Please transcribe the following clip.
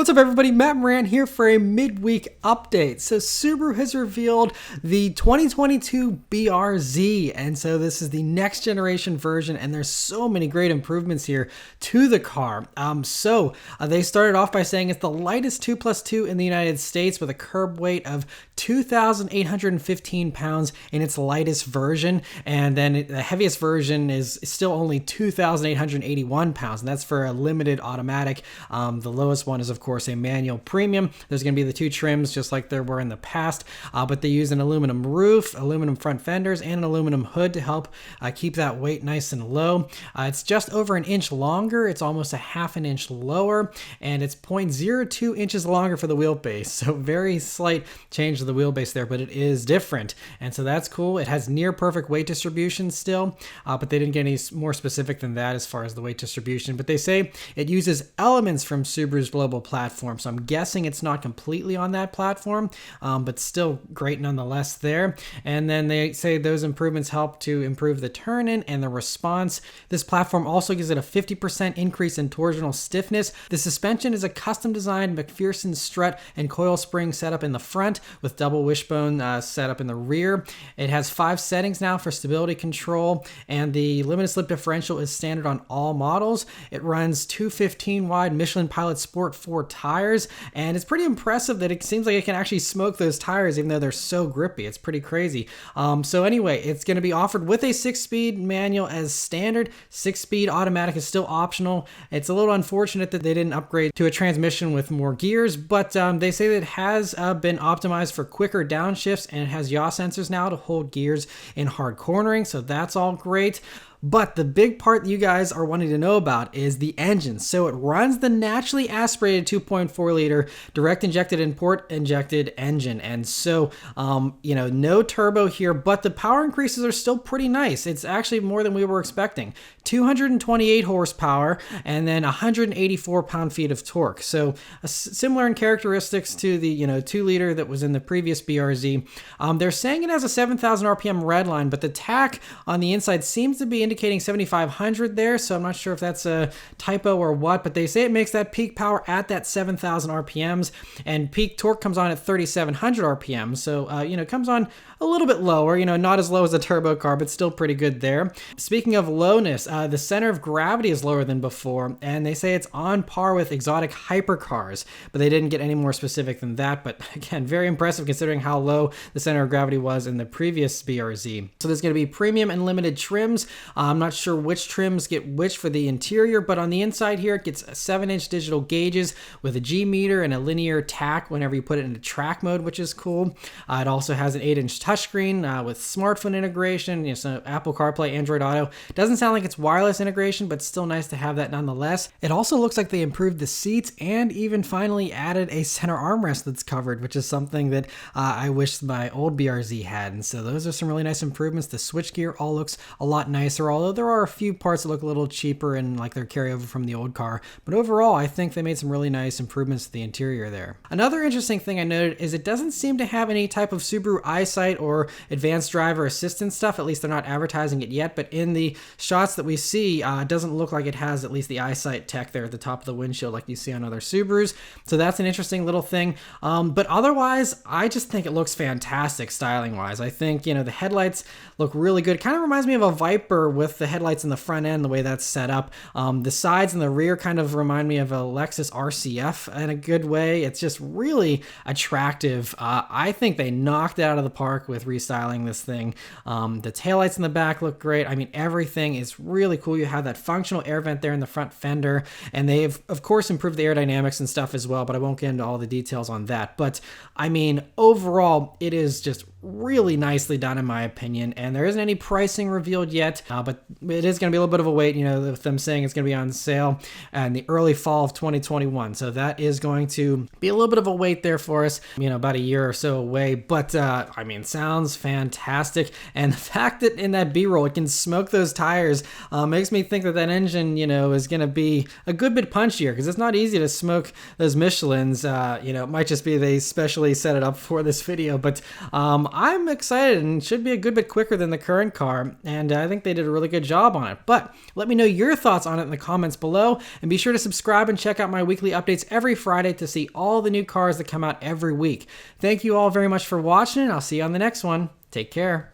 What's up everybody, Matt Maran here for a midweek update. So Subaru has revealed the 2022 BRZ, and so this is the next generation version, and there's so many great improvements here to the car. They started off by saying it's the lightest 2+2 in the United States with a curb weight of 2,815 pounds in its lightest version, and then the heaviest version is still only 2,881 pounds, and that's for a limited automatic. The lowest one is of course a manual premium. There's going to be the two trims just like there were in the past, but they use an aluminum roof, aluminum front fenders, and an aluminum hood to help keep that weight nice and low. It's just over an inch longer. It's almost a half an inch lower, and it's 0.02 inches longer for the wheelbase. So very slight change to the wheelbase there, but it is different, and so that's cool. It has near perfect weight distribution still, but they didn't get any more specific than that as far as the weight distribution. But they say it uses elements from Subaru's global platform, so I'm guessing it's not completely on that platform, but still great nonetheless there. And then they say those improvements help to improve the turn-in and the response. This platform also gives it a 50% increase in torsional stiffness. The suspension is a custom-designed McPherson strut and coil spring setup in the front with double wishbone setup in the rear. It has 5 settings now for stability control, and the limited slip differential is standard on all models. It runs 215 wide Michelin Pilot Sport 4 tires, and it's pretty impressive that it seems like it can actually smoke those tires even though they're so grippy. It's pretty crazy. So anyway, it's going to be offered with a 6-speed manual as standard. 6-speed automatic is still optional. It's a little unfortunate that they didn't upgrade to a transmission with more gears, but they say that it has been optimized for quicker downshifts, and it has yaw sensors now to hold gears in hard cornering, so that's all great. But the big part that you guys are wanting to know about is the engine. So it runs the naturally aspirated 2.4 liter direct injected and port injected engine. And so, no turbo here, but the power increases are still pretty nice. It's actually more than we were expecting. 228 horsepower and then 184 pound-feet of torque. So similar in characteristics to the 2 liter that was in the previous BRZ. They're saying it has a 7,000 RPM redline, but the tach on the inside seems to be indicating 7,500 there, so I'm not sure if that's a typo or what, but they say it makes that peak power at that 7,000 RPMs, and peak torque comes on at 3,700 RPMs, so it comes on a little bit lower, not as low as a turbo car, but still pretty good there. Speaking of lowness, the center of gravity is lower than before, and they say it's on par with exotic hypercars, but they didn't get any more specific than that. But again, very impressive considering how low the center of gravity was in the previous BRZ. So there's going to be premium and limited trims. I'm not sure which trims get which for the interior, but on the inside here, it gets 7-inch digital gauges with a G meter and a linear tach whenever you put it into track mode, which is cool. It also has an 8-inch touchscreen with smartphone integration, so Apple CarPlay, Android Auto. Doesn't sound like it's wireless integration, but still nice to have that nonetheless. It also looks like they improved the seats and even finally added a center armrest that's covered, which is something that I wish my old BRZ had. And so those are some really nice improvements. The switchgear all looks a lot nicer, although there are a few parts that look a little cheaper and like they're carryover from the old car. But overall, I think they made some really nice improvements to the interior there. Another interesting thing I noted is it doesn't seem to have any type of Subaru EyeSight or advanced driver assistance stuff. At least they're not advertising it yet, but in the shots that we see, it doesn't look like it has at least the EyeSight tech there at the top of the windshield like you see on other Subarus. So that's an interesting little thing. But otherwise, I just think it looks fantastic styling wise. I think, the headlights look really good. Kind of reminds me of a Viper with the headlights in the front end, the way that's set up. The sides and the rear kind of remind me of a Lexus RCF in a good way. It's just really attractive. I think they knocked it out of the park with restyling this thing. The taillights in the back look great. I mean, everything is really cool. You have that functional air vent there in the front fender, and they've of course improved the aerodynamics and stuff as well, but I won't get into all the details on that. But I mean, overall, it is just really nicely done in my opinion, and there isn't any pricing revealed yet, but it is going to be a little bit of a wait, with them saying it's going to be on sale in the early fall of 2021, so that is going to be a little bit of a wait there for us, about a year or so away. But I mean, sounds fantastic, and the fact that in that B-roll it can smoke those tires makes me think that engine is going to be a good bit punchier, because it's not easy to smoke those Michelins. It might just be they specially set it up for this video, but I'm excited, and it should be a good bit quicker than the current car, and I think they did a a really good job on it. But let me know your thoughts on it in the comments below, and be sure to subscribe and check out my weekly updates every Friday to see all the new cars that come out every week. Thank you all very much for watching, and I'll see you on the next one. Take care.